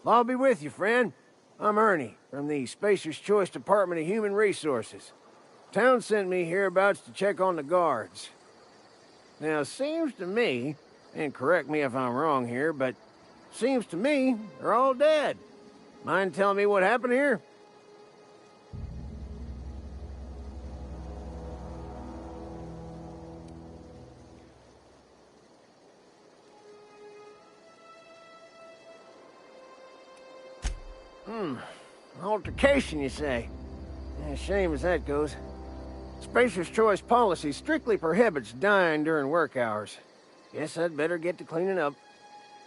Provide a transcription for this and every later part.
I'll be with you, friend. I'm Ernie, from the Spacer's Choice Department of Human Resources. Town sent me hereabouts to check on the guards. Now, seems to me, and correct me if I'm wrong here, but seems to me they're all dead. Mind telling me what happened here? Altercation, you say? Yeah, shame as that goes. Spacer's Choice policy strictly prohibits dying during work hours. Guess I'd better get to cleaning up.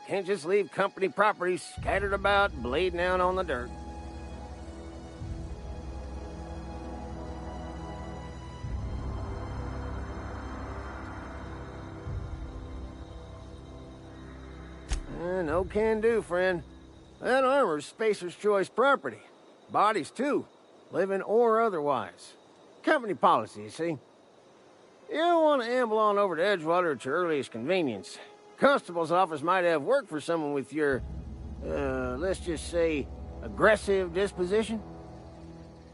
Can't just leave company property scattered about, bleeding out on the dirt. No can do, friend. That armor's Spacer's Choice property. Bodies, too. Living or otherwise. Company policy, you see. You don't want to amble on over to Edgewater at your earliest convenience. Constable's office might have work for someone with your, let's just say, aggressive disposition.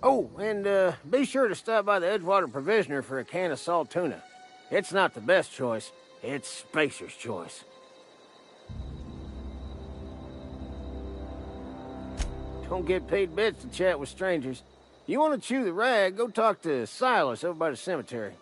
Oh, and be sure to stop by the Edgewater Provisioner for a can of salt tuna. It's not the best choice. It's Spacer's Choice. Don't get paid bits to chat with strangers. You want to chew the rag, go talk to Silas over by the cemetery.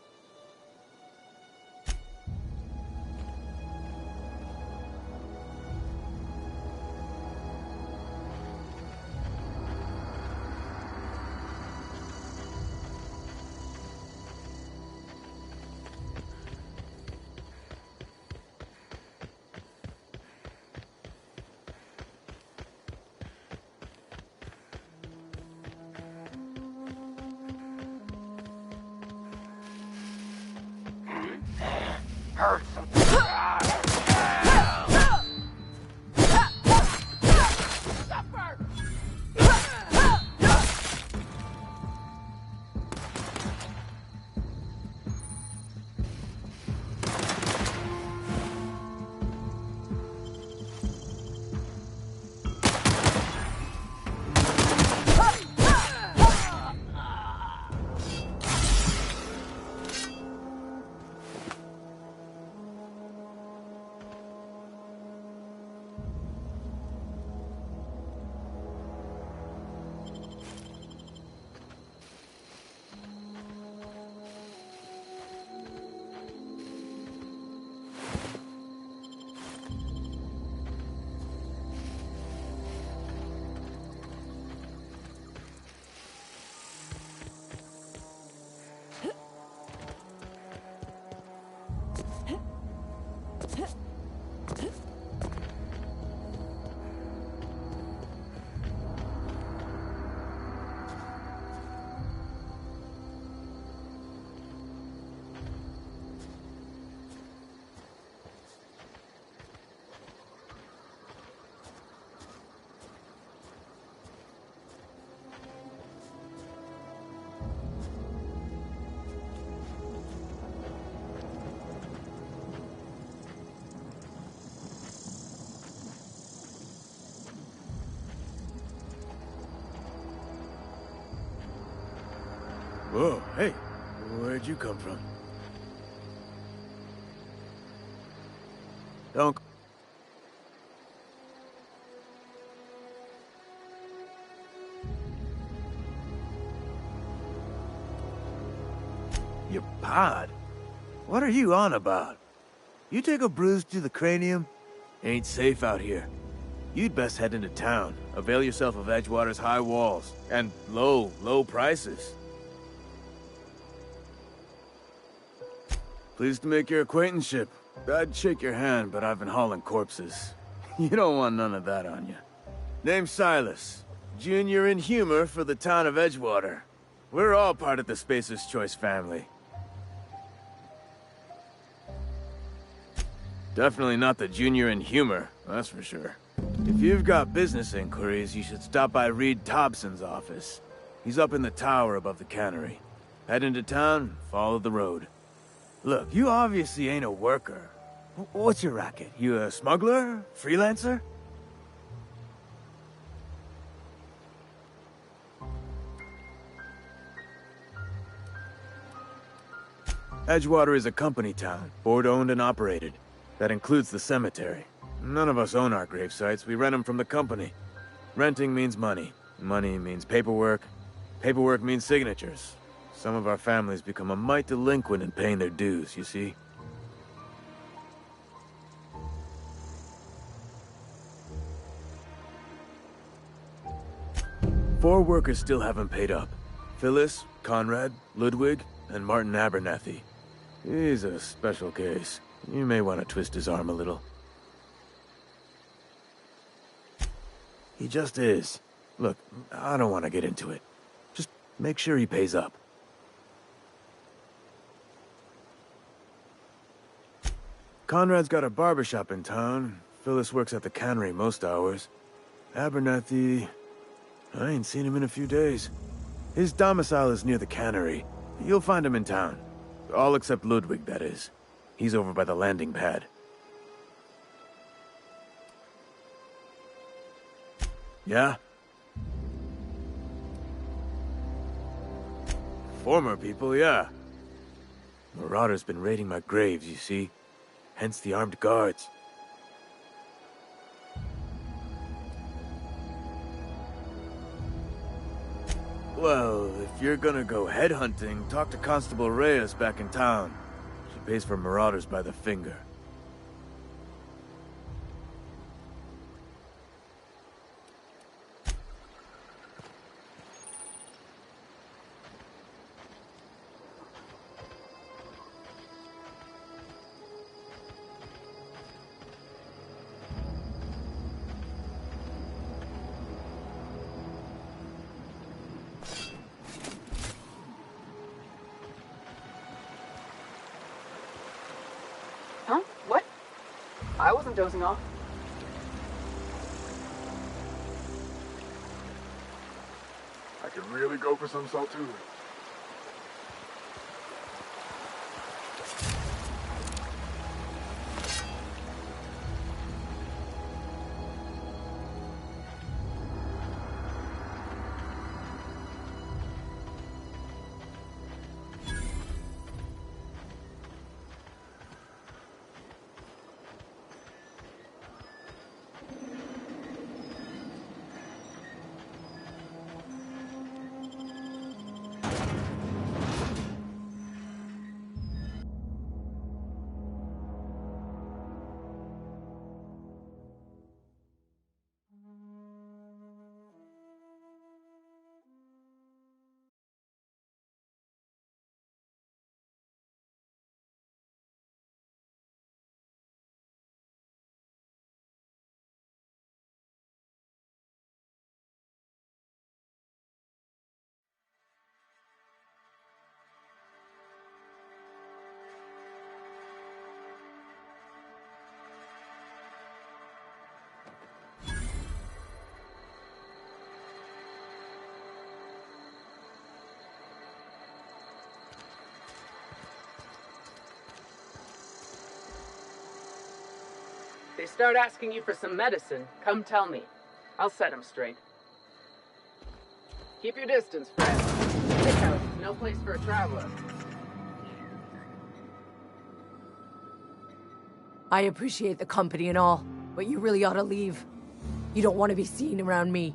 Heard some. Whoa, hey, where'd you come from? Don't... Your pod? What are you on about? You take a bruise to the cranium? Ain't safe out here. You'd best head into town. Avail yourself of Edgewater's high walls. And low prices. Pleased to make your acquaintanceship. I'd shake your hand, but I've been hauling corpses. You don't want none of that on you. Name's Silas. Junior in humor for the town of Edgewater. We're all part of the Spacer's Choice family. Definitely not the junior in humor, that's for sure. If you've got business inquiries, you should stop by Reed Thompson's office. He's up in the tower above the cannery. Head into town, follow the road. Look, you obviously ain't a worker. What's your racket? You a smuggler? Freelancer? Edgewater is a company town, board-owned and operated. That includes the cemetery. None of us own our grave sites, we rent them from the company. Renting means money. Money means paperwork. Paperwork means signatures. Some of our families become a mite delinquent in paying their dues, you see? Four workers still haven't paid up. Phyllis, Conrad, Ludwig, and Martin Abernathy. He's a special case. You may want to twist his arm a little. He just is. Look, I don't want to get into it. Just make sure he pays up. Conrad's got a barbershop in town. Phyllis works at the cannery most hours. Abernathy... I ain't seen him in a few days. His domicile is near the cannery. You'll find him in town. All except Ludwig, that is. He's over by the landing pad. Yeah? Former people, yeah. Marauders been raiding my graves, you see. Hence the armed guards. Well, if you're gonna go headhunting, talk to Constable Reyes back in town. She pays for marauders by the finger. Huh? What? I wasn't dozing off. I could really go for some saltine. They start asking you for some medicine, come tell me. I'll set them straight. Keep your distance, friend. Sick house, no place for a traveler. I appreciate the company and all, but you really ought to leave. You don't want to be seen around me.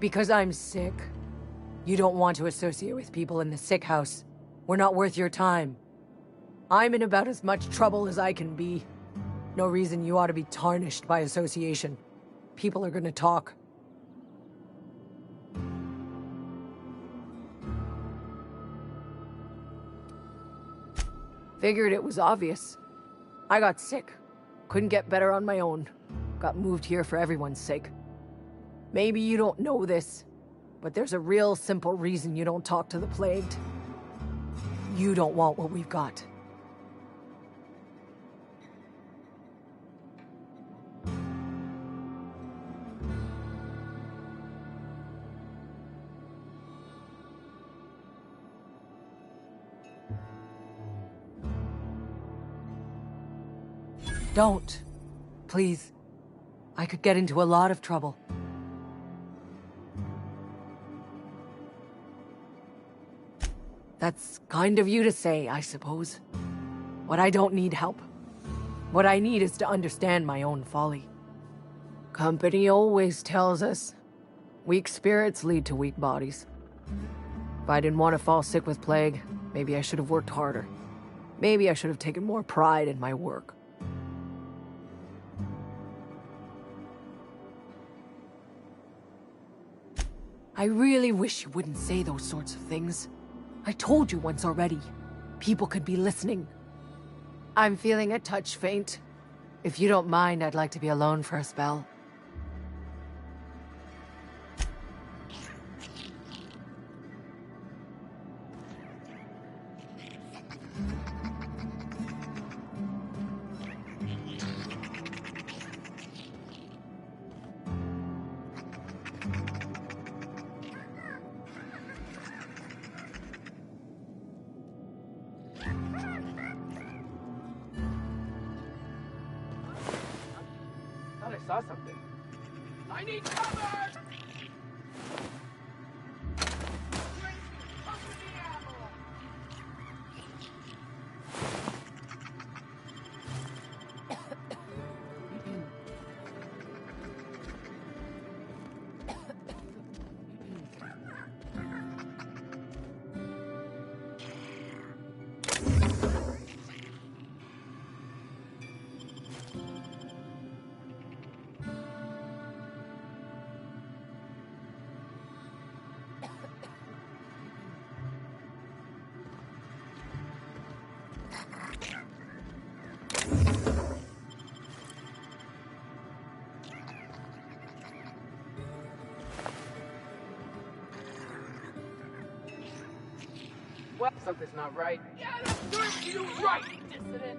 Because I'm sick. You don't want to associate with people in the sick house. We're not worth your time. I'm in about as much trouble as I can be. No reason you ought to be tarnished by association. People are gonna talk. Figured it was obvious. I got sick. Couldn't get better on my own. Got moved here for everyone's sake. Maybe you don't know this, but there's a real simple reason you don't talk to the plagued. You don't want what we've got. Don't. Please. I could get into a lot of trouble. That's kind of you to say, I suppose. But I don't need help. What I need is to understand my own folly. Company always tells us, weak spirits lead to weak bodies. If I didn't want to fall sick with plague, maybe I should have worked harder. Maybe I should have taken more pride in my work. I really wish you wouldn't say those sorts of things. I told you once already. People could be listening. I'm feeling a touch faint. If you don't mind, I'd like to be alone for a spell. I saw something. I need cover! What? Something's not right. Yeah, that's you right, dissident!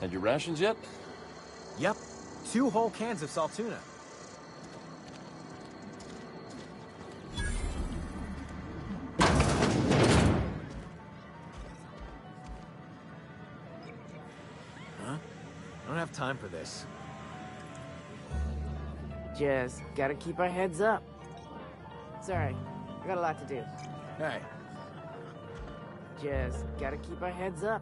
Had your rations yet? Yep. 2 whole cans of salt tuna. Huh? I don't have time for this. Just gotta keep our heads up. Sorry, I got a lot to do. Hey. Just gotta keep our heads up.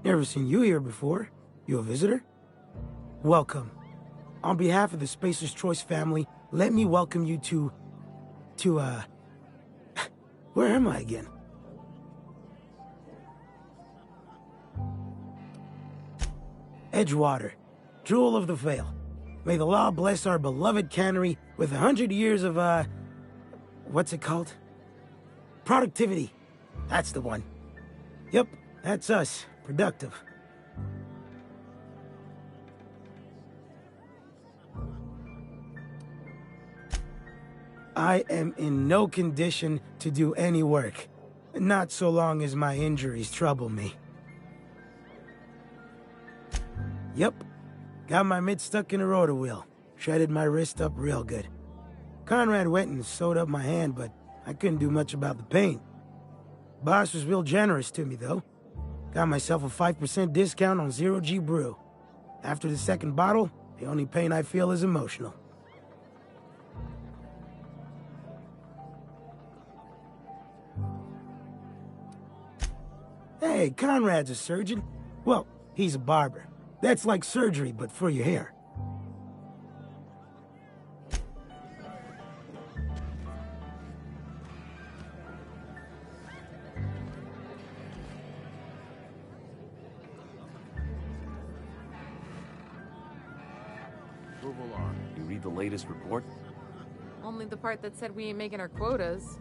Never seen you here before. You a visitor? Welcome. On behalf of the Spacer's Choice family, let me welcome you to, where am I again? Edgewater, Jewel of the Vale. May the law bless our beloved cannery with 100 years of, what's it called? Productivity. That's the one. Yep, that's us. Productive. I am in no condition to do any work. Not so long as my injuries trouble me. Yep. Got my mitt stuck in a rotor wheel. Shredded my wrist up real good. Conrad went and sewed up my hand, but I couldn't do much about the pain. Boss was real generous to me, though. Got myself a 5% discount on Zero G Brew. After the second bottle, the only pain I feel is emotional. Hey, Conrad's a surgeon. Well, he's a barber. That's like surgery, but for your hair. Move along. You read the latest report? Only the part that said we ain't making our quotas.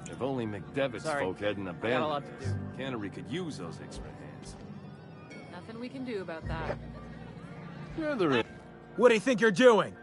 If only McDevitt's Sorry. folk hadn't I got a abandoned lot to us. do. Cannery could use those extra hands. Nothing we can do about that. Sure there is. What do you think you're doing?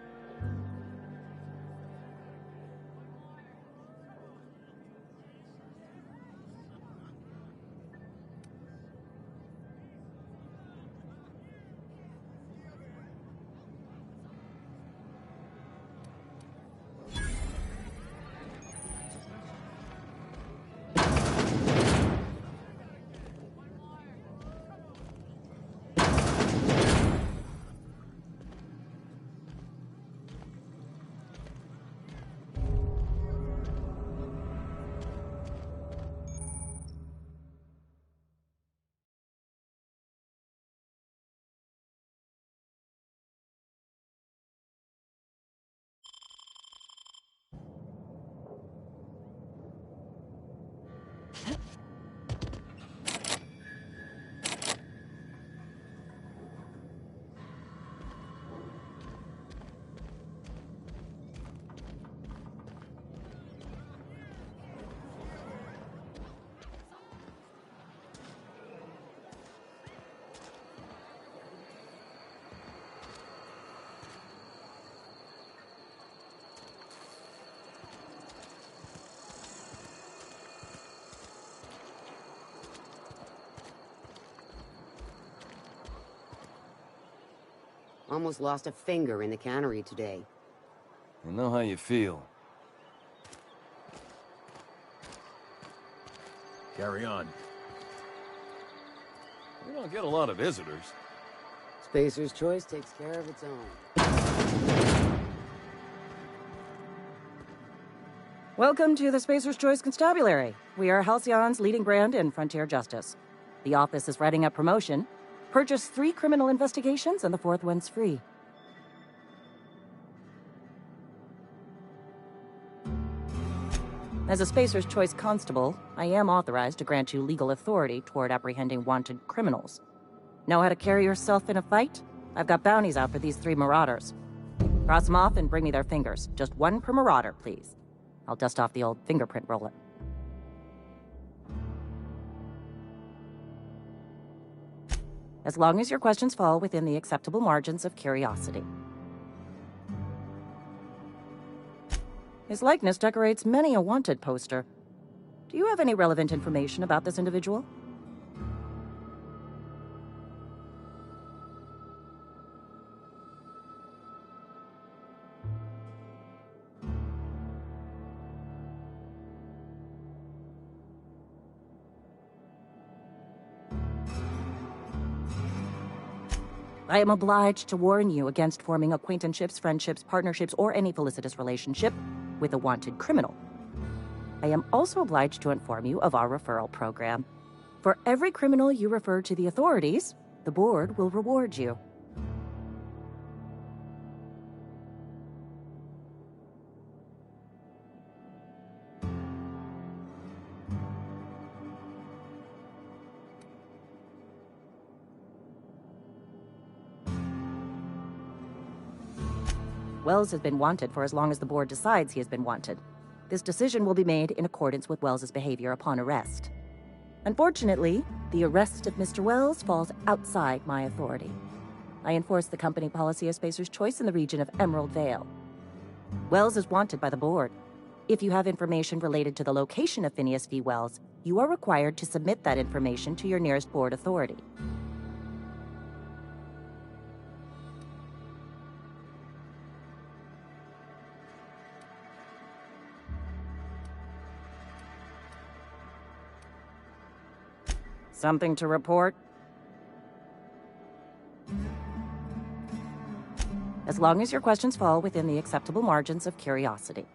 Almost lost a finger in the cannery today. I know how you feel. Carry on. We don't get a lot of visitors. Spacer's Choice takes care of its own. Welcome to the Spacer's Choice Constabulary. We are Halcyon's leading brand in frontier justice. The office is writing up promotion. Purchase 3 criminal investigations and the 4th one's free. As a Spacer's Choice constable, I am authorized to grant you legal authority toward apprehending wanted criminals. Know how to carry yourself in a fight? I've got bounties out for these 3 marauders. Cross them off and bring me their fingers. Just 1 per marauder, please. I'll dust off the old fingerprint roller. As long as your questions fall within the acceptable margins of curiosity. His likeness decorates many a wanted poster. Do you have any relevant information about this individual? I am obliged to warn you against forming acquaintanceships, friendships, partnerships, or any felicitous relationship with a wanted criminal. I am also obliged to inform you of our referral program. For every criminal you refer to the authorities, the board will reward you. Wells has been wanted for as long as the board decides he has been wanted. This decision will be made in accordance with Wells's behavior upon arrest. Unfortunately, the arrest of Mr. Wells falls outside my authority. I enforce the company policy of Spacer's Choice in the region of Emerald Vale. Wells is wanted by the board. If you have information related to the location of Phineas V. Wells, you are required to submit that information to your nearest board authority. Something to report? As long as your questions fall within the acceptable margins of curiosity.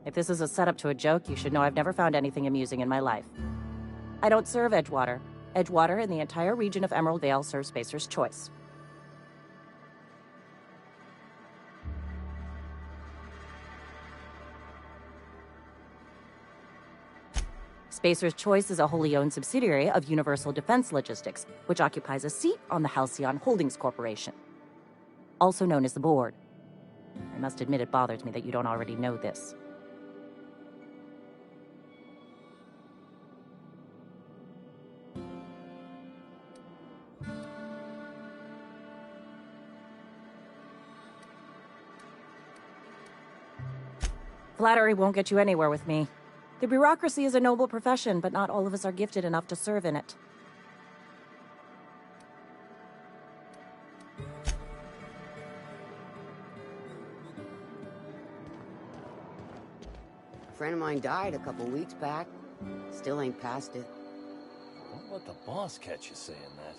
If this is a setup to a joke, you should know I've never found anything amusing in my life. I don't serve Edgewater. Edgewater and the entire region of Emerald Vale serves Spacer's Choice. Spacer's Choice is a wholly owned subsidiary of Universal Defense Logistics, which occupies a seat on the Halcyon Holdings Corporation, also known as the Board. I must admit it bothers me that you don't already know this. Flattery won't get you anywhere with me. The bureaucracy is a noble profession, but not all of us are gifted enough to serve in it. A friend of mine died a couple weeks back. Still ain't past it. Don't let the boss catch you saying that.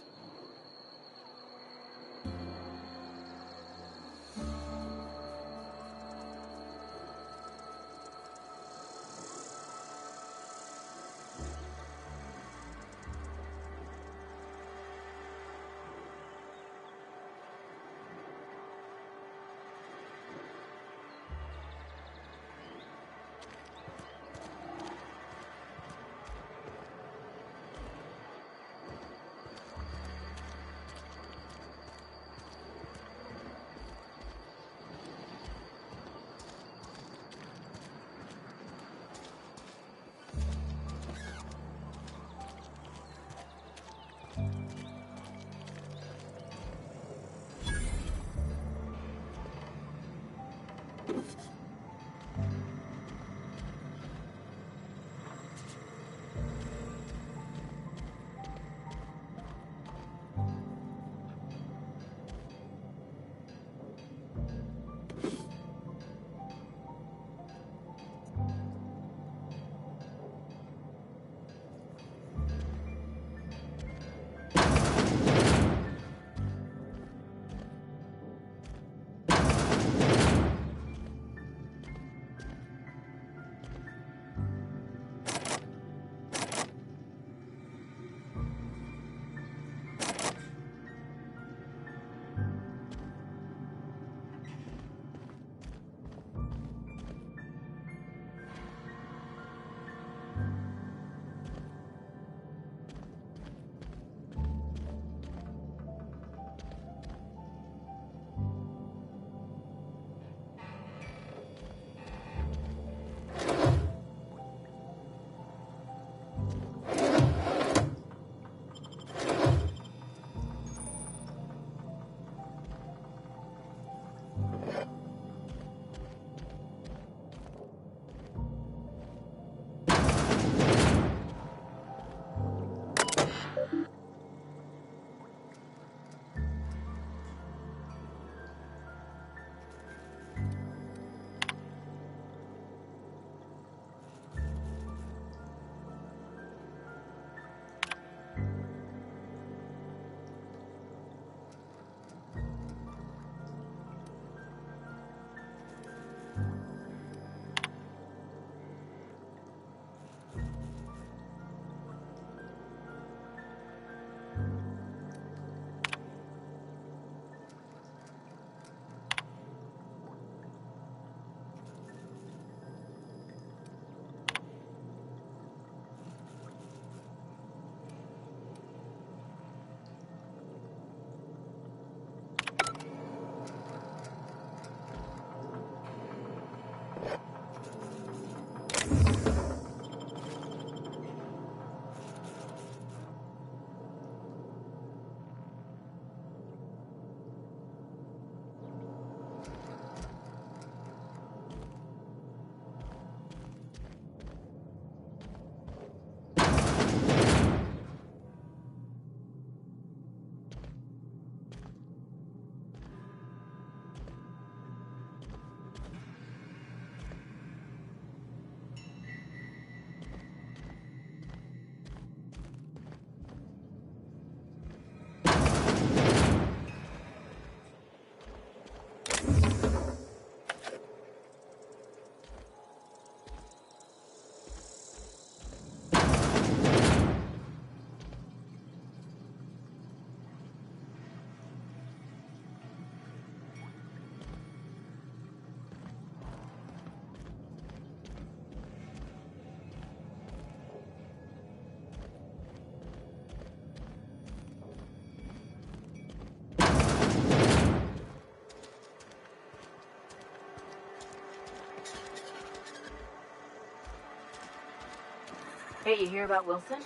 Hey, you hear about Wilson?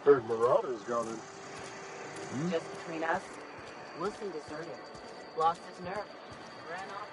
Heard Marauders gone in. Just between us, Wilson deserted. Lost his nerve. Ran off.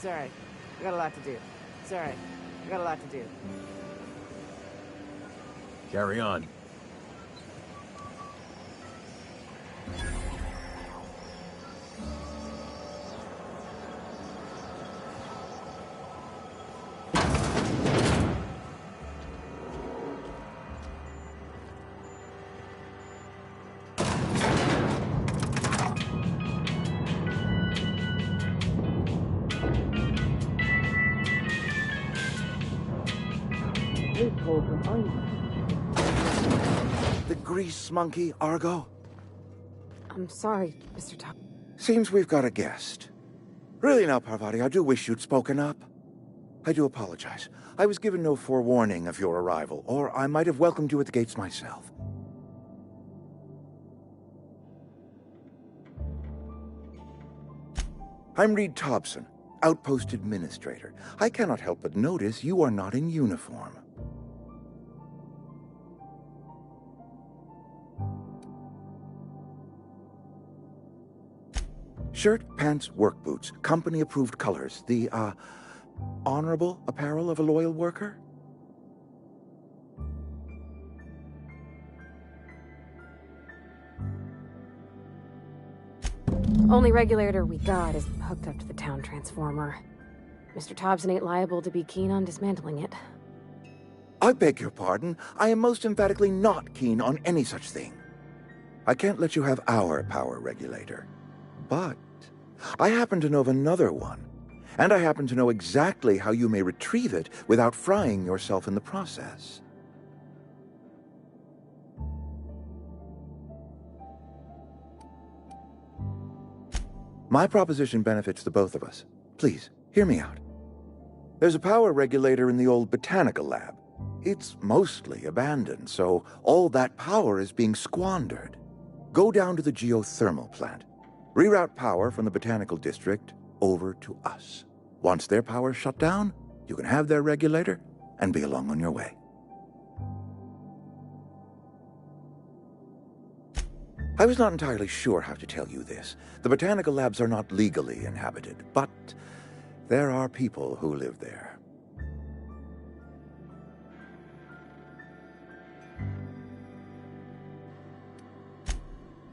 Sorry. I got a lot to do. Sorry. I got a lot to do. Carry on. The grease monkey, Argo? I'm sorry, Mr. Top. Seems we've got a guest. Really now, Parvati, I do wish you'd spoken up. I do apologize. I was given no forewarning of your arrival, or I might have welcomed you at the gates myself. I'm Reed Thompson, Outpost Administrator. I cannot help but notice you are not in uniform. Shirt, pants, work boots, company-approved colors. The, honorable apparel of a loyal worker? Only regulator we got is hooked up to the town transformer. Mr. Thompson ain't liable to be keen on dismantling it. I beg your pardon. I am most emphatically not keen on any such thing. I can't let you have our power regulator. But I happen to know of another one, and I happen to know exactly how you may retrieve it without frying yourself in the process. My proposition benefits the both of us. Please, hear me out. There's a power regulator in the old botanical lab. It's mostly abandoned, so all that power is being squandered. Go down to the geothermal plant. Reroute power from the botanical district over to us. Once their power's shut down, you can have their regulator and be along on your way. I was not entirely sure how to tell you this. The botanical labs are not legally inhabited, but there are people who live there.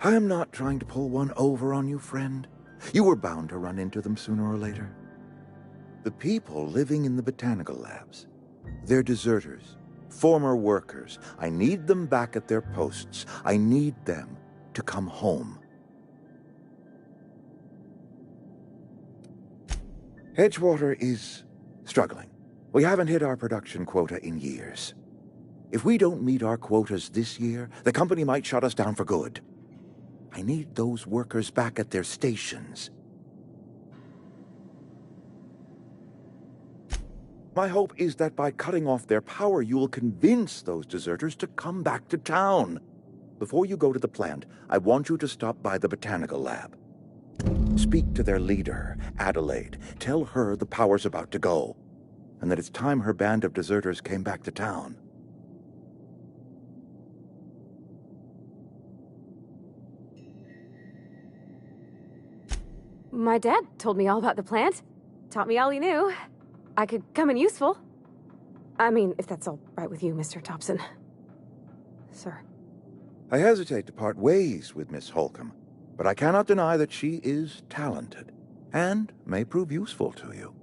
I am not trying to pull one over on you, friend. You were bound to run into them sooner or later. The people living in the botanical labs, they're deserters, former workers. I need them back at their posts. I need them to come home. Edgewater is struggling. We haven't hit our production quota in years. If we don't meet our quotas this year, the company might shut us down for good. I need those workers back at their stations. My hope is that by cutting off their power, you will convince those deserters to come back to town. Before you go to the plant, I want you to stop by the botanical lab. Speak to their leader, Adelaide. Tell her the power's about to go, and that it's time her band of deserters came back to town. My dad told me all about the plant. Taught me all he knew. I could come in useful. I mean, if that's all right with you, Mr. Thompson. Sir. I hesitate to part ways with Miss Holcomb, but I cannot deny that she is talented, and may prove useful to you.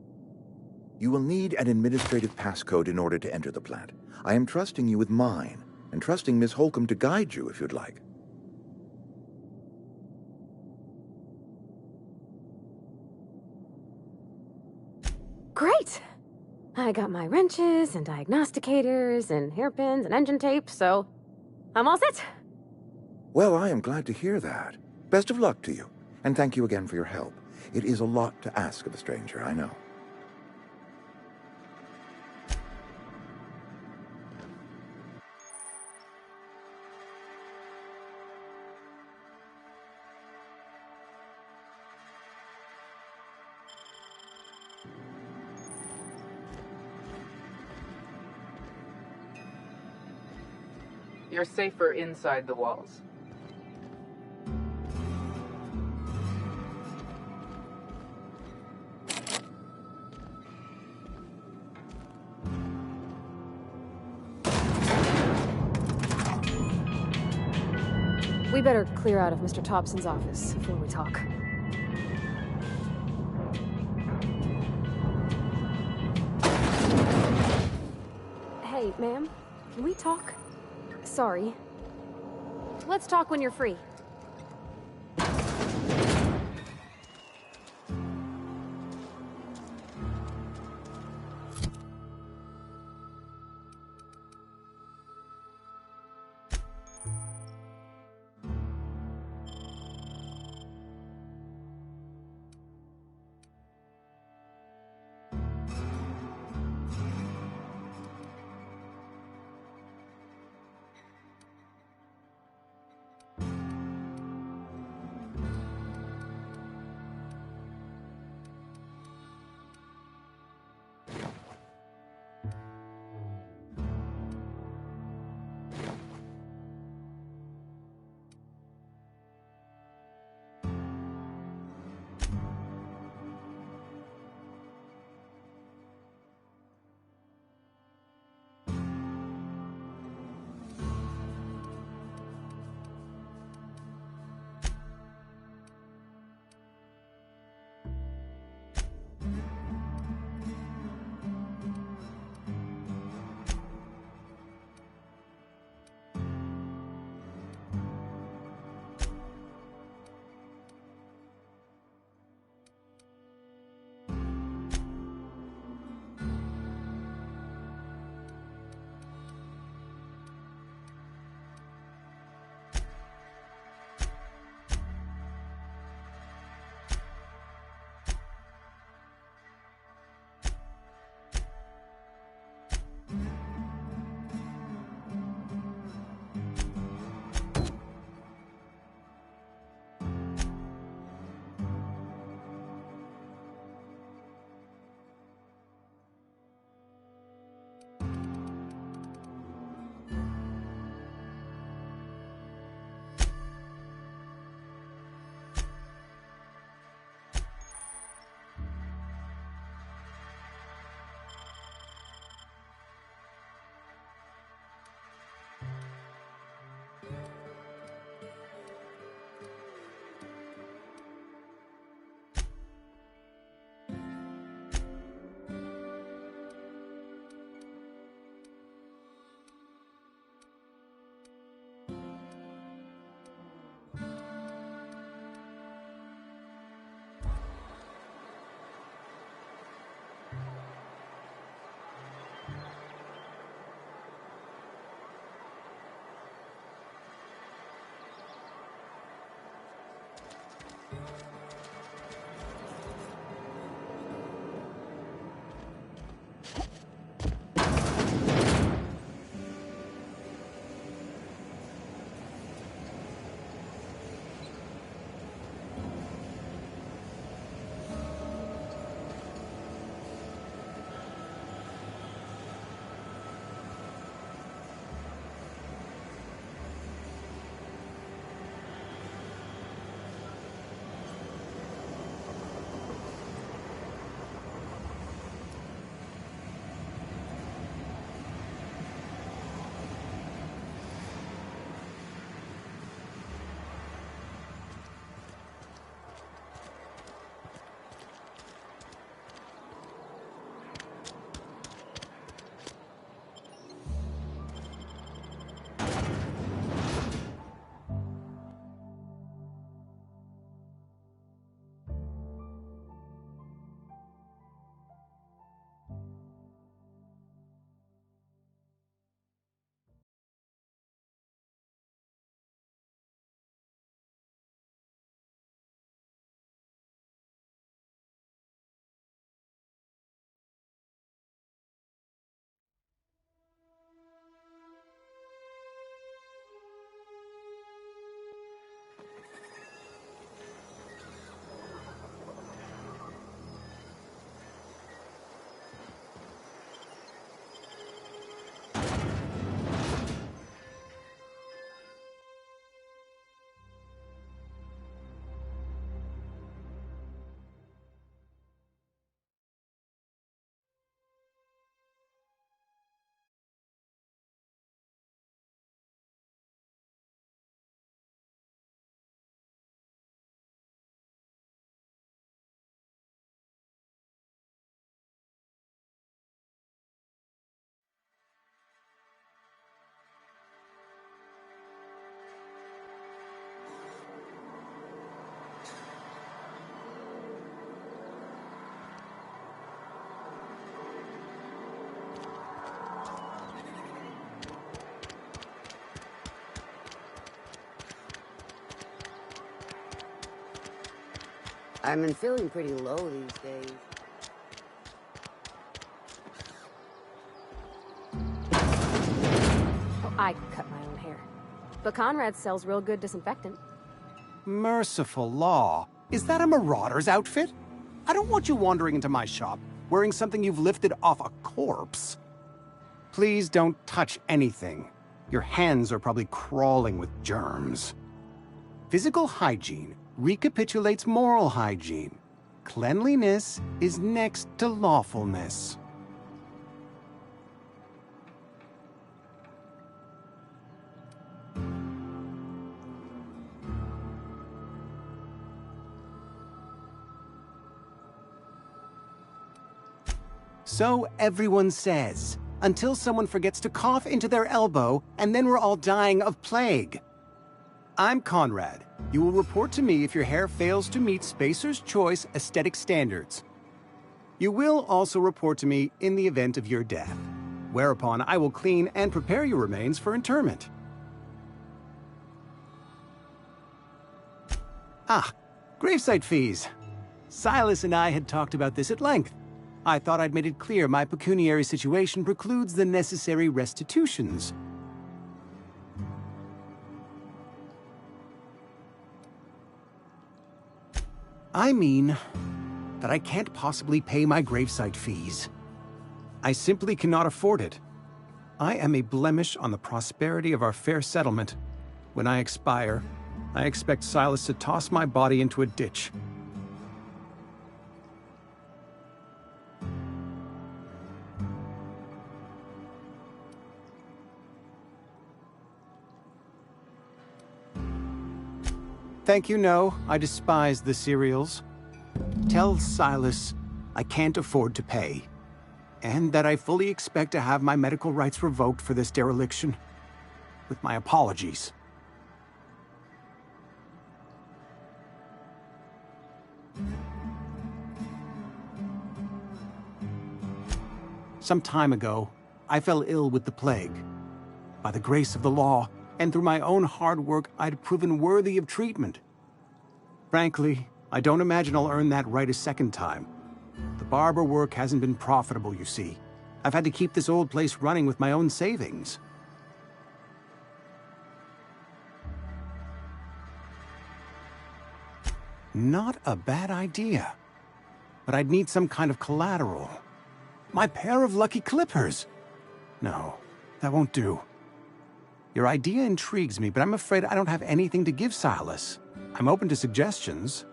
You will need an administrative passcode in order to enter the plant. I am trusting you with mine, and trusting Miss Holcomb to guide you if you'd like. Great! I got my wrenches and diagnosticators and hairpins and engine tape, so I'm all set. Well, I am glad to hear that. Best of luck to you, and thank you again for your help. It is a lot to ask of a stranger, I know. You're safer inside the walls. We better clear out of Mr. Thompson's office before we talk. Hey, ma'am, can we talk? Sorry. Let's talk when you're free. I've been feeling pretty low these days. Oh, I cut my own hair. But Conrad sells real good disinfectant. Merciful law. Is that a marauder's outfit? I don't want you wandering into my shop wearing something you've lifted off a corpse. Please don't touch anything. Your hands are probably crawling with germs. Physical hygiene recapitulates moral hygiene. Cleanliness is next to lawfulness. So everyone says, until someone forgets to cough into their elbow, and then we're all dying of plague. I'm Conrad. You will report to me if your hair fails to meet Spacer's Choice aesthetic standards. You will also report to me in the event of your death, whereupon I will clean and prepare your remains for interment. Ah, gravesite fees. Silas and I had talked about this at length. I thought I'd made it clear my pecuniary situation precludes the necessary restitutions. I mean that I can't possibly pay my gravesite fees. I simply cannot afford it. I am a blemish on the prosperity of our fair settlement. When I expire, I expect Silas to toss my body into a ditch. Thank you, no. I despise the cereals. Tell Silas I can't afford to pay, and that I fully expect to have my medical rights revoked for this dereliction. With my apologies. Some time ago, I fell ill with the plague. By the grace of the law, and through my own hard work, I'd proven worthy of treatment. Frankly, I don't imagine I'll earn that right a second time. The barber work hasn't been profitable, you see. I've had to keep this old place running with my own savings. Not a bad idea. But I'd need some kind of collateral. My pair of lucky clippers! No, that won't do. Your idea intrigues me, but I'm afraid I don't have anything to give Silas. I'm open to suggestions.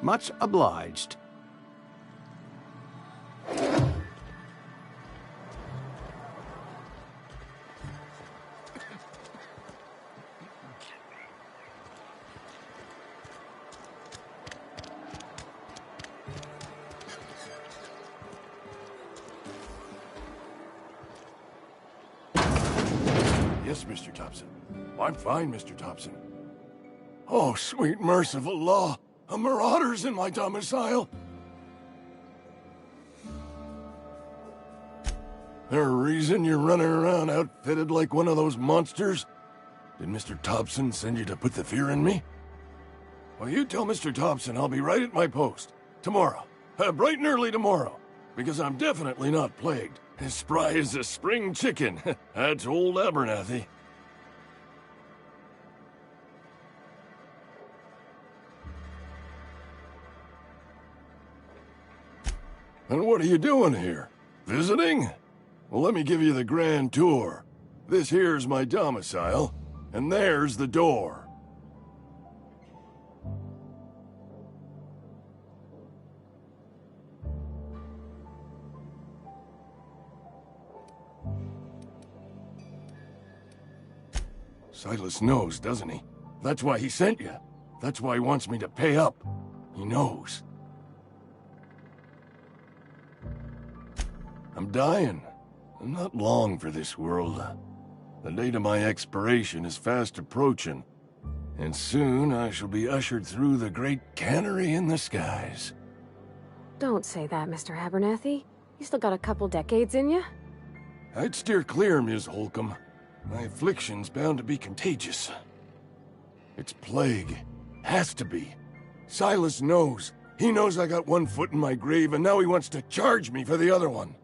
Much obliged. Yes, Mr. Thompson. I'm fine, Mr. Thompson. Oh, sweet merciful law! A marauder's in my domicile! There a reason you're running around outfitted like one of those monsters? Did Mr. Thompson send you to put the fear in me? Well, you tell Mr. Thompson I'll be right at my post. Tomorrow. Bright and early tomorrow. Because I'm definitely not plagued. As spry as a spring chicken. That's old Abernathy. And what are you doing here? Visiting? Well, let me give you the grand tour. This here's my domicile, and there's the door. Silas knows, doesn't he? That's why he sent you. That's why he wants me to pay up. He knows. I'm dying. I'm not long for this world. The date of my expiration is fast approaching, and soon I shall be ushered through the great cannery in the skies. Don't say that, Mr. Abernathy. You still got a couple decades in you. I'd steer clear, Ms. Holcomb. My affliction's bound to be contagious. It's plague. Has to be. Silas knows. He knows I got one foot in my grave, and now he wants to charge me for the other one.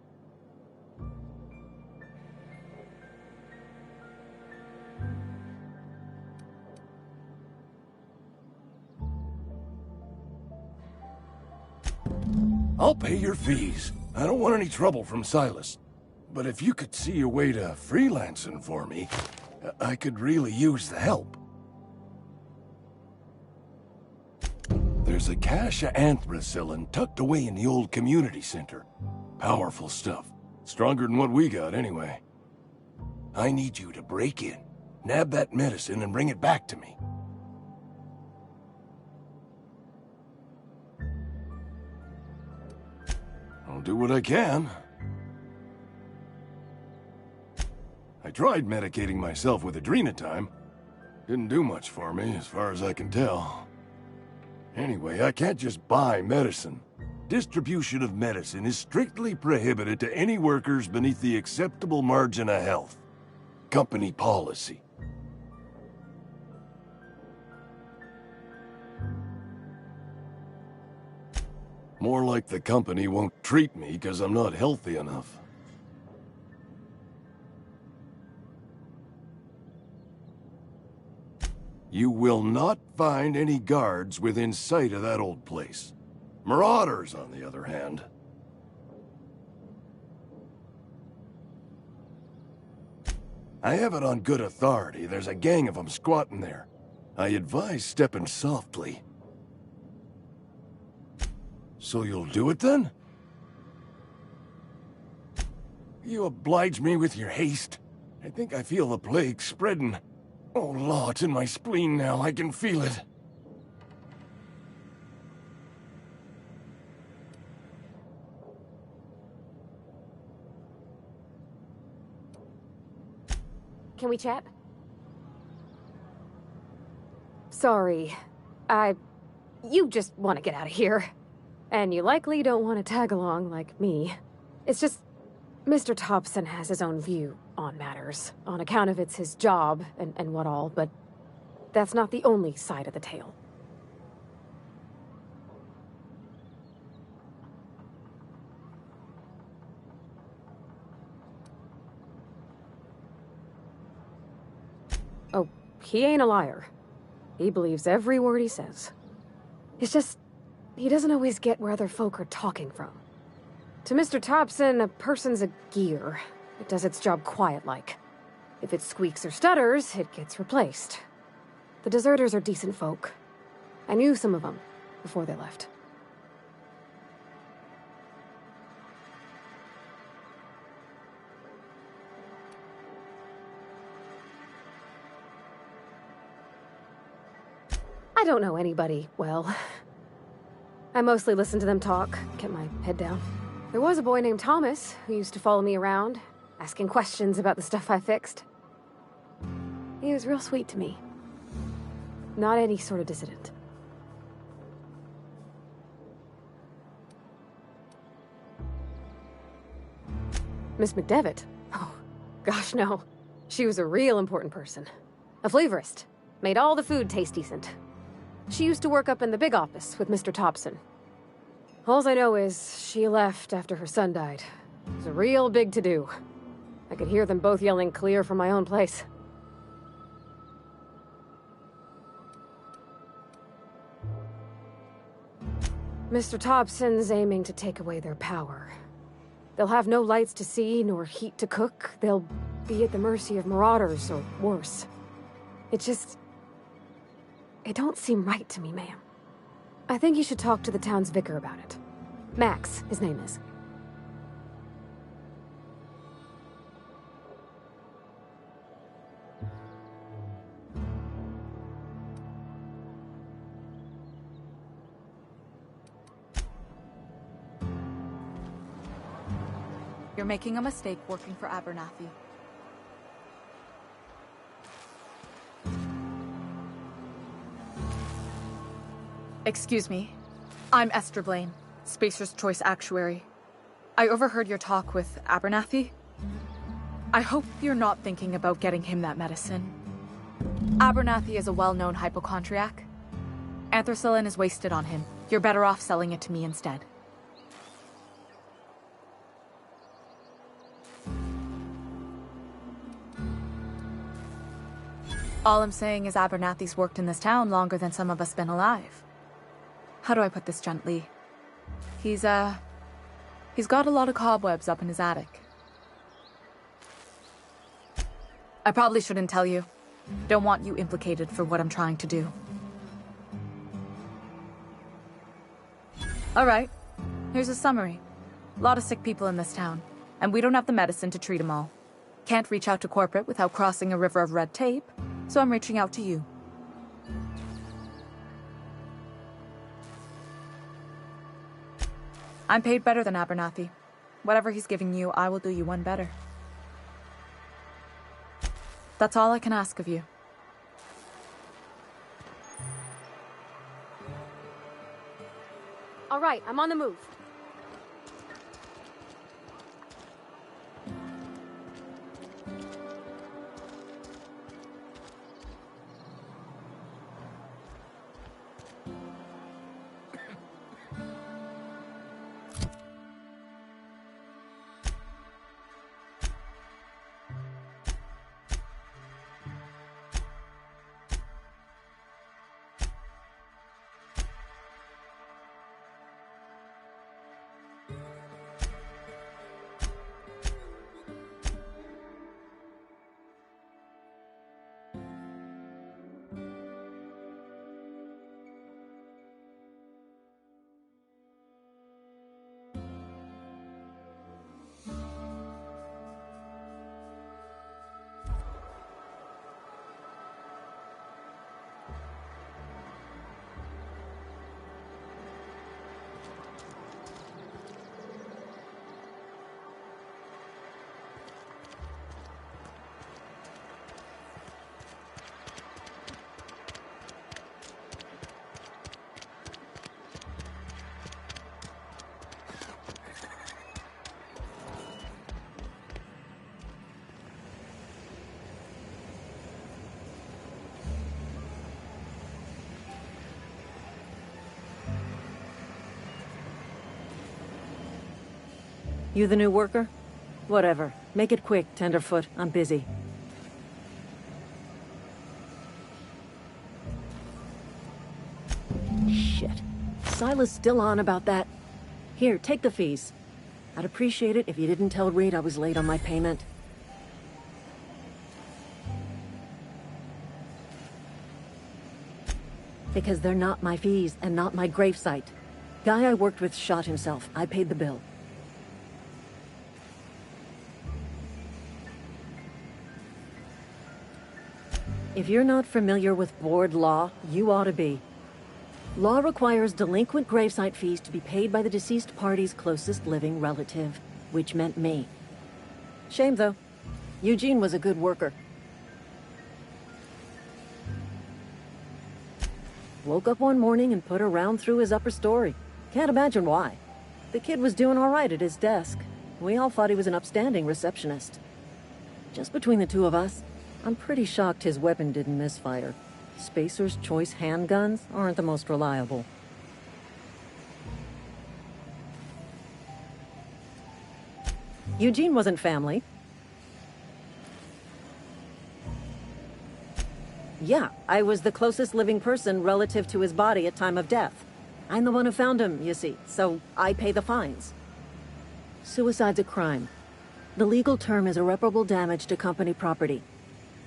I'll pay your fees. I don't want any trouble from Silas. But if you could see a way to freelancing for me, I could really use the help. There's a cache of anthracillin tucked away in the old community center. Powerful stuff. Stronger than what we got, anyway. I need you to break in, nab that medicine, and bring it back to me. I'll do what I can. I tried medicating myself with adrenatime. Didn't do much for me, as far as I can tell. Anyway, I can't just buy medicine. Distribution of medicine is strictly prohibited to any workers beneath the acceptable margin of health. Company policy. More like the company won't treat me because I'm not healthy enough. You will not find any guards within sight of that old place. Marauders, on the other hand. I have it on good authority. There's a gang of them squatting there. I advise stepping softly. So you'll do it then? You oblige me with your haste. I think I feel the plague spreading. Oh, Law, it's in my spleen now. I can feel it. Can we chat? Sorry. You just want to get out of here. And you likely don't want to tag along like me. It's just, Mr. Thompson has his own view on matters, on account of it's his job and what all, but that's not the only side of the tale. Oh, he ain't a liar. He believes every word he says. It's just, he doesn't always get where other folk are talking from. To Mr. Thompson, a person's a gear. It does its job quiet-like. If it squeaks or stutters, it gets replaced. The deserters are decent folk. I knew some of them before they left. I don't know anybody well. I mostly listen to them talk, get my head down. There was a boy named Thomas who used to follow me around, asking questions about the stuff I fixed. He was real sweet to me. Not any sort of dissident. Miss McDevitt? Oh, gosh, no. She was a real important person. A flavorist. Made all the food taste decent. She used to work up in the big office with Mr. Thompson. All I know is she left after her son died. It was a real big to-do. I could hear them both yelling clear from my own place. Mr. Thompson's aiming to take away their power. They'll have no lights to see, nor heat to cook. They'll be at the mercy of marauders, or worse. It don't seem right to me, ma'am. I think you should talk to the town's vicar about it. Max, his name is. You're making a mistake working for Abernathy. Excuse me. I'm Esther Blaine, Spacer's Choice Actuary. I overheard your talk with Abernathy. I hope you're not thinking about getting him that medicine. Abernathy is a well-known hypochondriac. Anthracillin is wasted on him. You're better off selling it to me instead. All I'm saying is Abernathy's worked in this town longer than some of us been alive. How do I put this gently? He's got a lot of cobwebs up in his attic. I probably shouldn't tell you. Don't want you implicated for what I'm trying to do. All right, here's a summary. A lot of sick people in this town, and we don't have the medicine to treat them all. Can't reach out to corporate without crossing a river of red tape, so I'm reaching out to you. I'm paid better than Abernathy. Whatever he's giving you, I will do you one better. That's all I can ask of you. All right, I'm on the move. You the new worker? Whatever. Make it quick, Tenderfoot. I'm busy. Shit. Silas still on about that. Here, take the fees. I'd appreciate it if you didn't tell Reed I was late on my payment. Because they're not my fees and not my gravesite. Guy I worked with shot himself. I paid the bill. If you're not familiar with board law, you ought to be. Law requires delinquent gravesite fees to be paid by the deceased party's closest living relative, which meant me. Shame, though. Eugene was a good worker. Woke up one morning and put a round through his upper story. Can't imagine why. The kid was doing all right at his desk. We all thought he was an upstanding receptionist. Just between the two of us, I'm pretty shocked his weapon didn't misfire. Spacer's Choice handguns aren't the most reliable. Eugene wasn't family. Yeah, I was the closest living person relative to his body at time of death. I'm the one who found him, you see, so I pay the fines. Suicide's a crime. The legal term is irreparable damage to company property.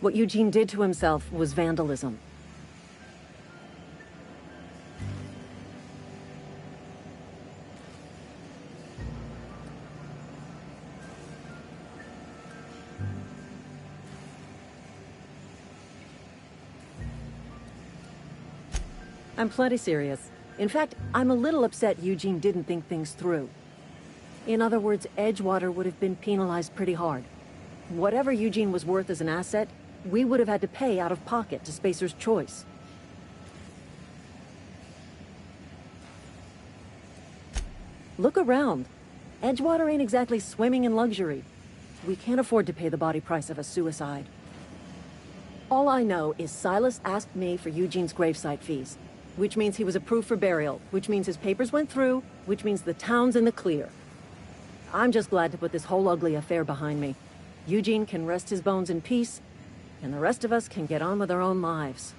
What Eugene did to himself was vandalism. I'm plenty serious. In fact, I'm a little upset Eugene didn't think things through. In other words, Edgewater would have been penalized pretty hard. Whatever Eugene was worth as an asset, we would have had to pay out of pocket to Spacer's Choice. Look around. Edgewater ain't exactly swimming in luxury. We can't afford to pay the body price of a suicide. All I know is Silas asked me for Eugene's gravesite fees, which means he was approved for burial, which means his papers went through, which means the town's in the clear. I'm just glad to put this whole ugly affair behind me. Eugene can rest his bones in peace, and the rest of us can get on with our own lives.